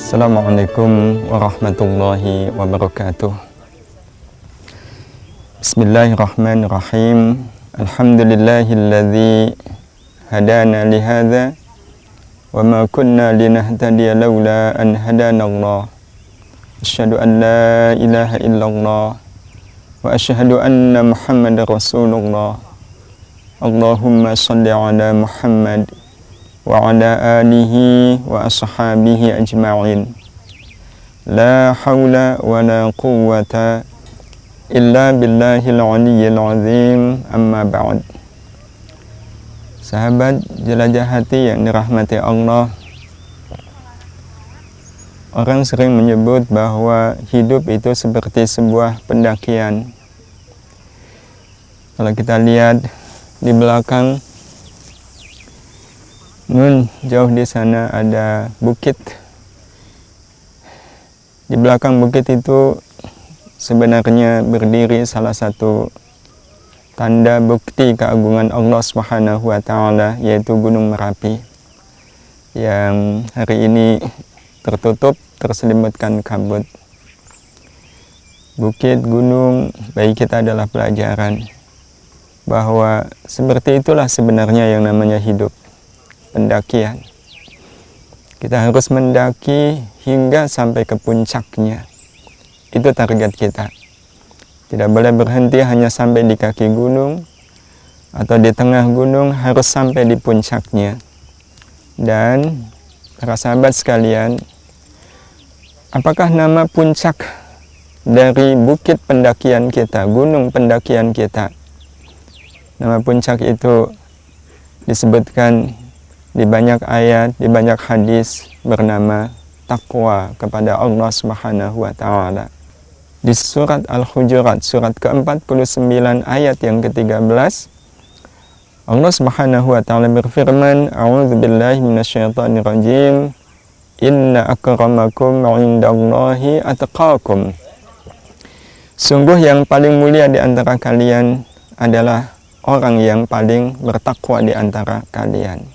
Assalamualaikum warahmatullahi wabarakatuh. Bismillahirrahmanirrahim. Alhamdulillahilladzi hadana lihadza wa ma kunna linahtadiya laula an hadanallah. Asyhadu an la ilaha illallah wa asyhadu anna Muhammadar Rasulullah. Allahumma shalli ala Muhammad wa ala alihi wa ashabihi ajma'in. La hawla wa la quwwata illa billahil aliyyil azim, amma ba'd. Sahabat jelajah hati yang dirahmati Allah, orang sering menyebut bahwa hidup itu seperti sebuah pendakian. Kalau kita lihat di belakang, jauh di sana ada bukit. Di belakang bukit itu sebenarnya berdiri salah satu tanda bukti keagungan Allah Subhanahu wa Ta'ala, yaitu Gunung Merapi, yang hari ini tertutup, terselimutkan kabut. Bukit, gunung, bagi kita adalah pelajaran bahwa seperti itulah sebenarnya yang namanya hidup, pendakian. Kita harus mendaki hingga sampai ke puncaknya. Itu target kita. Tidak boleh berhenti hanya sampai di kaki gunung atau di tengah gunung, harus sampai di puncaknya. Dan para sahabat sekalian, apakah nama puncak dari bukit pendakian kita, gunung pendakian kita? Nama puncak itu disebutkan di banyak ayat, di banyak hadis, bernama takwa kepada Allah Subhanahu wa Ta'ala. Di surat Al-Hujurat, surat ke-49 ayat yang ke-13, Allah Subhanahu wa Ta'ala berfirman, A'udzubillahi minasyaitonirrajim, Inna akramakum 'indallahi atqakum. Sungguh yang paling mulia di antara kalian adalah orang yang paling bertakwa di antara kalian.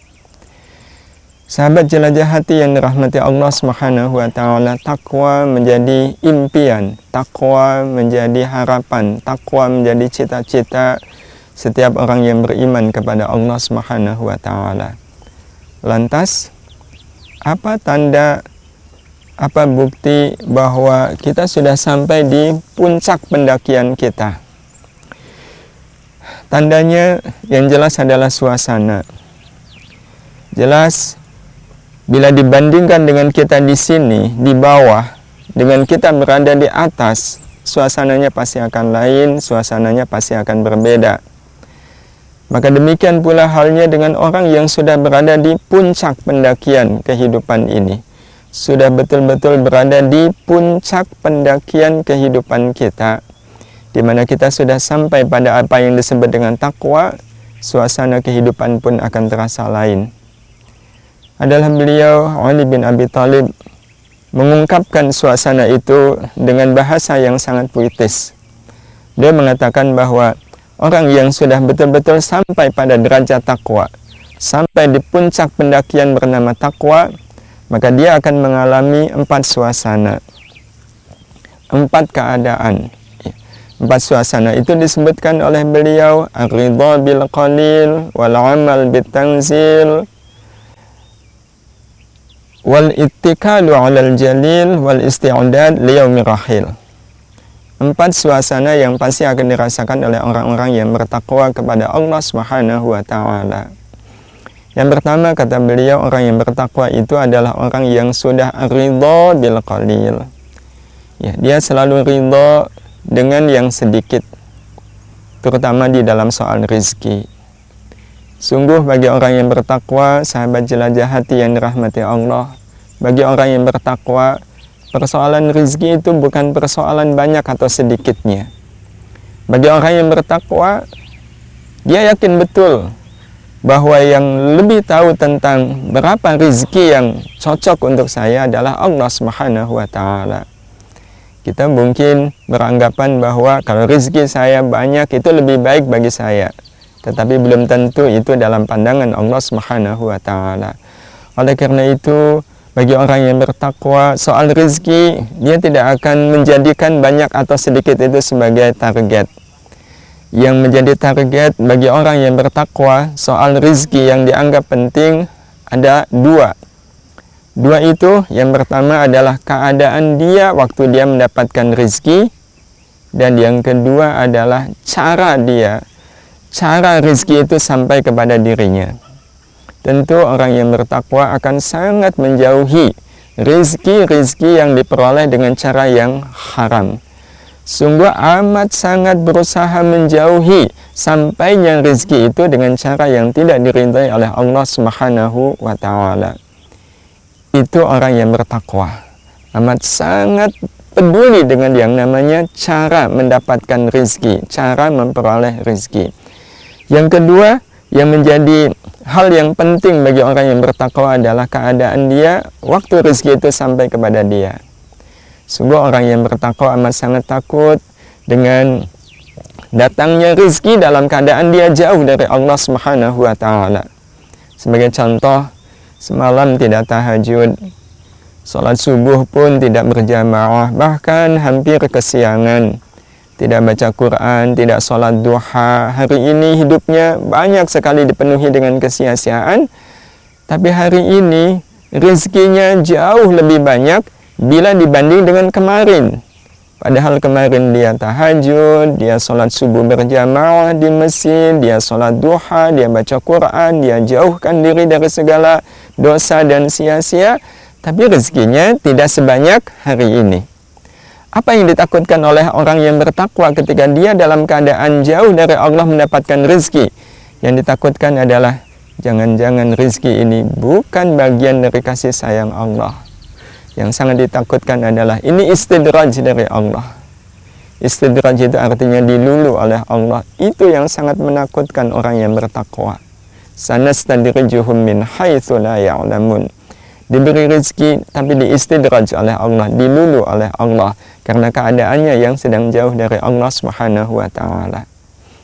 Sahabat jelajah hati yang dirahmati Allah Subhanahu wa Ta'ala, takwa menjadi impian, takwa menjadi harapan, takwa menjadi cita-cita setiap orang yang beriman kepada Allah Subhanahu wa Ta'ala. Lantas, apa tanda, apa bukti bahwa kita sudah sampai di puncak pendakian kita? Tandanya yang jelas adalah suasana. Jelas, bila dibandingkan dengan kita di sini, di bawah, dengan kita berada di atas, suasananya pasti akan lain, suasananya pasti akan berbeda. Maka demikian pula halnya dengan orang yang sudah berada di puncak pendakian kehidupan ini. Sudah betul-betul berada di puncak pendakian kehidupan kita, di mana kita sudah sampai pada apa yang disebut dengan takwa, suasana kehidupan pun akan terasa lain. Adalah beliau Ali bin Abi Thalib mengungkapkan suasana itu dengan bahasa yang sangat puitis. Dia mengatakan bahwa orang yang sudah betul-betul sampai pada derajat takwa, sampai di puncak pendakian bernama takwa, maka dia akan mengalami 4 suasana, 4 keadaan. 4 suasana itu disebutkan oleh beliau, ar-ridha bil qalil wal amal bit tanzil wal ittikalu 'alal jalil wal isti'dad li yaumir rahil. 4 suasana yang pasti akan dirasakan oleh orang-orang yang bertakwa kepada Allah Subhanahu wa Ta'ala. Yang pertama, kata beliau, orang yang bertakwa itu adalah orang yang sudah ridha bil qalil. Ya, dia selalu ridha dengan yang sedikit, terutama di dalam soal rezeki. Sungguh bagi orang yang bertakwa, sahabat jelajah hati yang dirahmati Allah, bagi orang yang bertakwa, persoalan rezeki itu bukan persoalan banyak atau sedikitnya. Bagi orang yang bertakwa, dia yakin betul bahwa yang lebih tahu tentang berapa rezeki yang cocok untuk saya adalah Allah Subhanahu wa Ta'ala. Kita mungkin beranggapan bahwa kalau rezeki saya banyak itu lebih baik bagi saya. Tetapi belum tentu itu dalam pandangan Allah Subhanahu wa Ta'ala. Oleh karena itu, Bagi orang yang bertakwa, soal rezeki, dia tidak akan menjadikan banyak atau sedikit itu sebagai target. Yang menjadi target bagi orang yang bertakwa, soal rezeki yang dianggap penting, ada dua. Dua itu, yang pertama adalah keadaan dia waktu dia mendapatkan rezeki, dan yang kedua adalah cara rezeki itu sampai kepada dirinya. Tentu orang yang bertakwa akan sangat menjauhi rezeki yang diperoleh dengan cara yang haram. Sungguh amat sangat berusaha menjauhi sampainya rezeki itu dengan cara yang tidak diridhai oleh Allah Subhanahu wa Ta'ala. Itu orang yang bertakwa. Amat sangat peduli dengan yang namanya cara mendapatkan rezeki, cara memperoleh rezeki. Yang kedua, yang menjadi hal yang penting bagi orang yang bertakwa adalah keadaan dia waktu rezeki itu sampai kepada dia. Sungguh orang yang bertakwa amat sangat takut dengan datangnya rezeki dalam keadaan dia jauh dari Allah Subhanahu wa Ta'ala. Sebagai contoh, semalam tidak tahajud, sholat subuh pun tidak berjamaah, bahkan hampir kesiangan. Tidak baca Quran, tidak sholat duha. Hari ini hidupnya banyak sekali dipenuhi dengan kesia-siaan. Tapi hari ini rezekinya jauh lebih banyak bila dibanding dengan kemarin. Padahal kemarin dia tahajud, dia sholat subuh berjamaah di masjid, dia sholat duha, dia baca Quran, dia jauhkan diri dari segala dosa dan sia-sia. Tapi rezekinya tidak sebanyak hari ini. Apa yang ditakutkan oleh orang yang bertakwa ketika dia dalam keadaan jauh dari Allah mendapatkan rezeki? Yang ditakutkan adalah jangan-jangan rezeki ini bukan bagian dari kasih sayang Allah. Yang sangat ditakutkan adalah ini istidraj dari Allah. Istidraj itu artinya dilulu oleh Allah. Itu yang sangat menakutkan orang yang bertakwa. Sanastadrijuhum min haitsu la ya'lamun. Diberi rezeki tapi diistidraj oleh Allah, dilulu oleh Allah karena keadaannya yang sedang jauh dari Allah Subhanahu wa Ta'ala.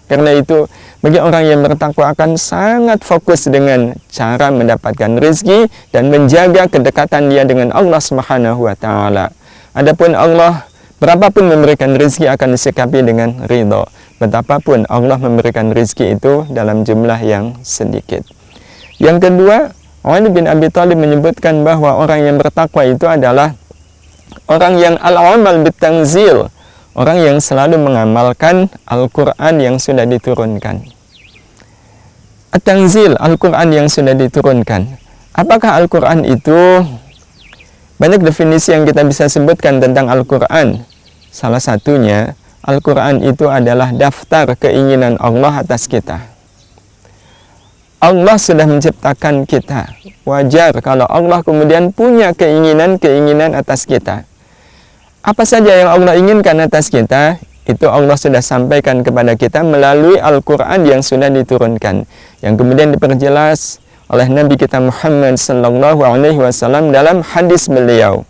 Karena itu bagi orang yang bertakwa akan sangat fokus dengan cara mendapatkan rezeki dan menjaga kedekatan dia dengan Allah Subhanahu wa Ta'ala. Adapun Allah berapapun memberikan rezeki akan disikapi dengan ridho. Betapapun Allah memberikan rezeki itu dalam jumlah yang sedikit. Yang kedua, Ali bin Abi Thalib menyebutkan bahwa orang yang bertakwa itu adalah orang yang al-amal bitanzil, orang yang selalu mengamalkan Al-Quran yang sudah diturunkan. At-tanzil, Al-Quran yang sudah diturunkan. Apakah Al-Quran itu? Banyak definisi yang kita bisa sebutkan tentang Al-Quran. Salah satunya, Al-Quran itu adalah daftar keinginan Allah atas kita. Allah sudah menciptakan kita. Wajar kalau Allah kemudian punya keinginan-keinginan atas kita. Apa saja yang Allah inginkan atas kita, itu Allah sudah sampaikan kepada kita melalui Al-Quran yang sudah diturunkan. Yang kemudian diperjelas oleh Nabi kita Muhammad SAW dalam hadis beliau.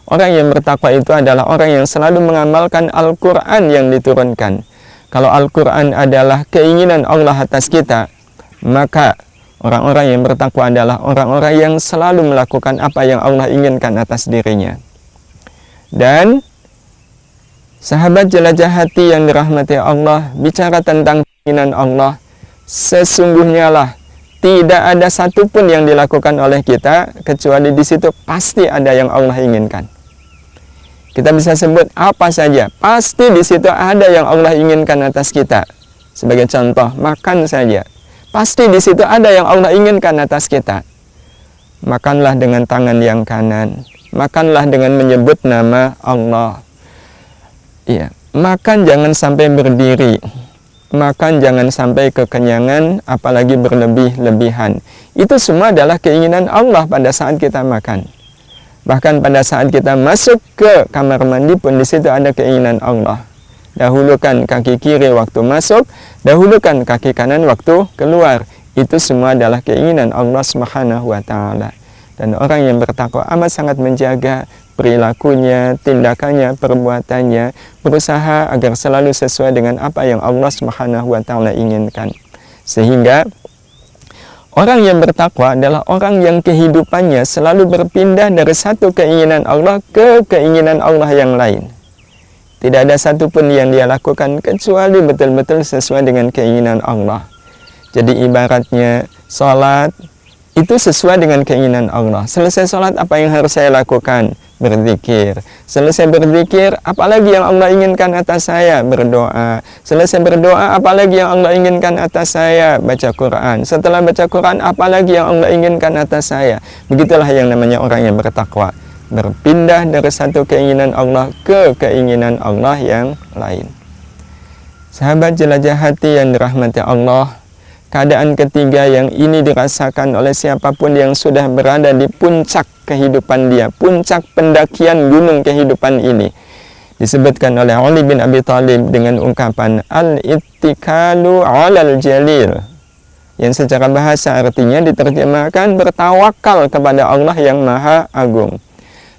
Orang yang bertakwa itu adalah orang yang selalu mengamalkan Al-Quran yang diturunkan. Kalau Al-Quran adalah keinginan Allah atas kita, maka orang-orang yang bertakwa adalah orang-orang yang selalu melakukan apa yang Allah inginkan atas dirinya. Dan sahabat jelajah hati yang dirahmati Allah bicara tentang keinginan Allah, sesungguhnya lah tidak ada satupun yang dilakukan oleh kita kecuali di situ pasti ada yang Allah inginkan. Kita bisa sebut apa saja, pasti di situ ada yang Allah inginkan atas kita. Sebagai contoh, makan saja. Pasti di situ ada yang Allah inginkan atas kita. Makanlah dengan tangan yang kanan. Makanlah dengan menyebut nama Allah. Iya, makan jangan sampai berdiri. Makan jangan sampai kekenyangan, apalagi berlebih-lebihan. Itu semua adalah keinginan Allah pada saat kita makan. Bahkan pada saat kita masuk ke kamar mandi pun di situ ada keinginan Allah. Dahulukan kaki kiri waktu masuk, dahulukan kaki kanan waktu keluar. Itu semua adalah keinginan Allah Subhanahu wa Ta'ala. Dan orang yang bertakwa amat sangat menjaga perilakunya, tindakannya, perbuatannya, berusaha agar selalu sesuai dengan apa yang Allah Subhanahu wa Ta'ala inginkan. Sehingga Orang yang bertakwa adalah orang yang kehidupannya selalu berpindah dari satu keinginan Allah ke keinginan Allah yang lain. Tidak ada satupun yang dia lakukan kecuali betul-betul sesuai dengan keinginan Allah. Jadi ibaratnya sholat itu sesuai dengan keinginan Allah. Selesai sholat, apa yang harus saya lakukan? Berzikir. Selesai berzikir, apalagi yang Allah inginkan atas saya? Berdoa. Selesai berdoa, apalagi yang Allah inginkan atas saya? Baca Quran. Setelah baca Quran, apalagi yang Allah inginkan atas saya? Begitulah yang namanya orang yang bertakwa. Berpindah dari satu keinginan Allah ke keinginan Allah yang lain. Sahabat jelajah hati yang dirahmati Allah, keadaan ketiga yang ini dirasakan oleh siapapun yang sudah berada di puncak kehidupan dia, puncak pendakian gunung kehidupan ini, disebutkan oleh Ali bin Abi Thalib dengan ungkapan al-ittikalu 'alal jalil, yang secara bahasa artinya diterjemahkan bertawakal kepada Allah yang Maha Agung.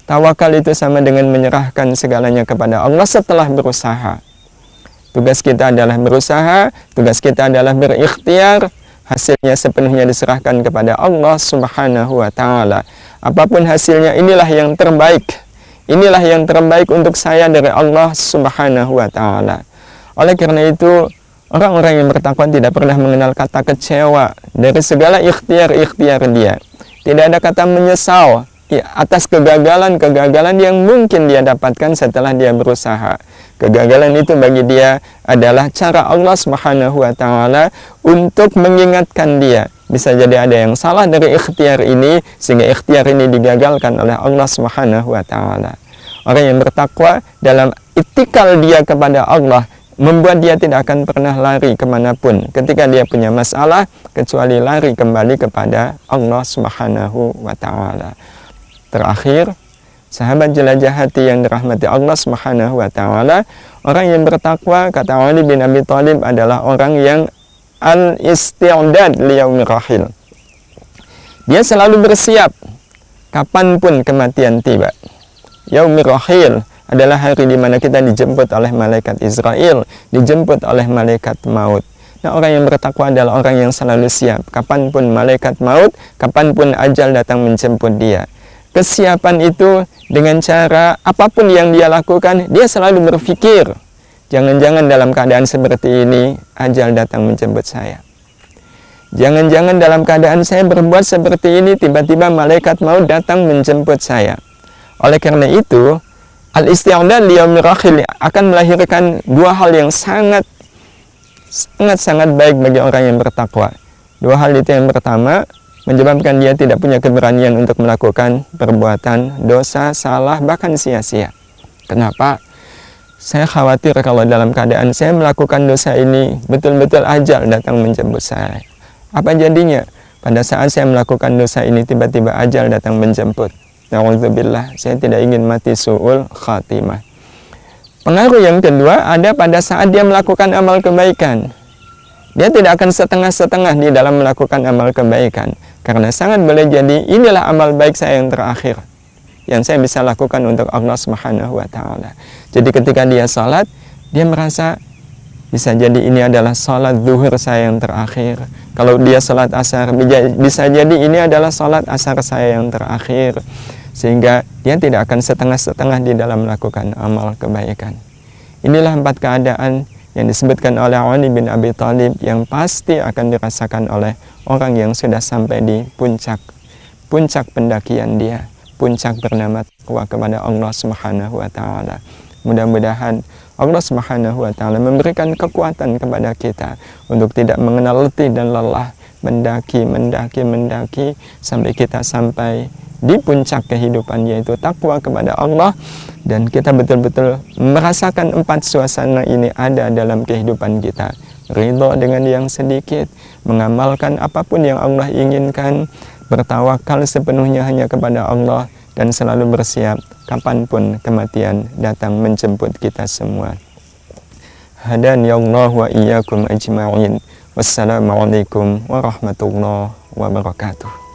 Tawakal itu sama dengan menyerahkan segalanya kepada Allah setelah berusaha. Tugas kita adalah berusaha, tugas kita adalah berikhtiar, hasilnya sepenuhnya diserahkan kepada Allah Subhanahu wa Ta'ala. Apapun hasilnya, inilah yang terbaik. Inilah yang terbaik untuk saya dari Allah Subhanahu wa Ta'ala. Oleh karena itu, orang-orang yang bertakwa tidak pernah mengenal kata kecewa dari segala ikhtiar-ikhtiar dia. Tidak ada kata menyesal atas kegagalan-kegagalan yang mungkin dia dapatkan setelah dia berusaha. Kegagalan itu bagi dia adalah cara Allah Subhanahu wa Ta'ala untuk mengingatkan dia. Bisa jadi ada yang salah dari ikhtiar ini, sehingga ikhtiar ini digagalkan oleh Allah Subhanahu wa Ta'ala. Orang yang bertakwa dalam itikal dia kepada Allah membuat dia tidak akan pernah lari kemanapun ketika dia punya masalah, kecuali lari kembali kepada Allah Subhanahu wa Ta'ala. Terakhir, sahabat jelajah hati yang dirahmati Allah Subhanahu wa Ta'ala, orang yang bertakwa, kata Ali bin Abi Thalib, adalah orang yang al-isti'dad liyaumir rahil. Dia selalu bersiap kapanpun kematian tiba. Yaumir rahil adalah hari di mana kita dijemput oleh malaikat Israel, dijemput oleh malaikat maut. Nah, orang yang bertakwa adalah orang yang selalu siap kapanpun malaikat maut, kapanpun ajal datang menjemput dia. Kesiapan itu dengan cara apapun yang dia lakukan, dia selalu berpikir, jangan-jangan dalam keadaan seperti ini, ajal datang menjemput saya. Jangan-jangan dalam keadaan saya berbuat seperti ini, tiba-tiba malaikat maut datang menjemput saya. Oleh karena itu, al-isti'dad liyaumir rahil akan melahirkan dua hal yang sangat baik bagi orang yang bertakwa. Dua hal itu, yang pertama, menyebabkan dia tidak punya keberanian untuk melakukan perbuatan dosa, salah, bahkan sia-sia. Kenapa? Saya khawatir kalau dalam keadaan saya melakukan dosa ini, betul-betul ajal datang menjemput saya. Apa jadinya? Pada saat saya melakukan dosa ini, tiba-tiba ajal datang menjemput. Na'udzubillah, saya tidak ingin mati su'ul khatimah. Pengaruh yang kedua ada pada saat dia melakukan amal kebaikan. Dia tidak akan setengah-setengah di dalam melakukan amal kebaikan. Karena sangat boleh jadi inilah amal baik saya yang terakhir, yang saya bisa lakukan untuk Allah Subhanahu wa Ta'ala. Jadi ketika dia salat, dia merasa bisa jadi ini adalah salat zuhur saya yang terakhir. Kalau dia salat asar, bisa jadi ini adalah salat asar saya yang terakhir. Sehingga dia tidak akan setengah-setengah di dalam melakukan amal kebaikan. Inilah 4 keadaan yang disebutkan oleh Ali bin Abi Thalib yang pasti akan dirasakan oleh orang yang sudah sampai di puncak pendakian dia, puncak bernama takwa kepada Allah Subhanahu wa Ta'ala. Mudah-mudahan Allah Subhanahu wa Ta'ala memberikan kekuatan kepada kita untuk tidak mengenal letih dan lelah, mendaki sampai kita sampai di puncak kehidupan, yaitu takwa kepada Allah, dan kita betul-betul merasakan 4 suasana ini ada dalam kehidupan kita. Ridho dengan yang sedikit, mengamalkan apapun yang Allah inginkan, bertawakal sepenuhnya hanya kepada Allah, dan selalu bersiap kapanpun kematian datang menjemput kita semua. Hadani Allah wa iyyakum ajma'in. Wassalamualaikum warahmatullahi wabarakatuh.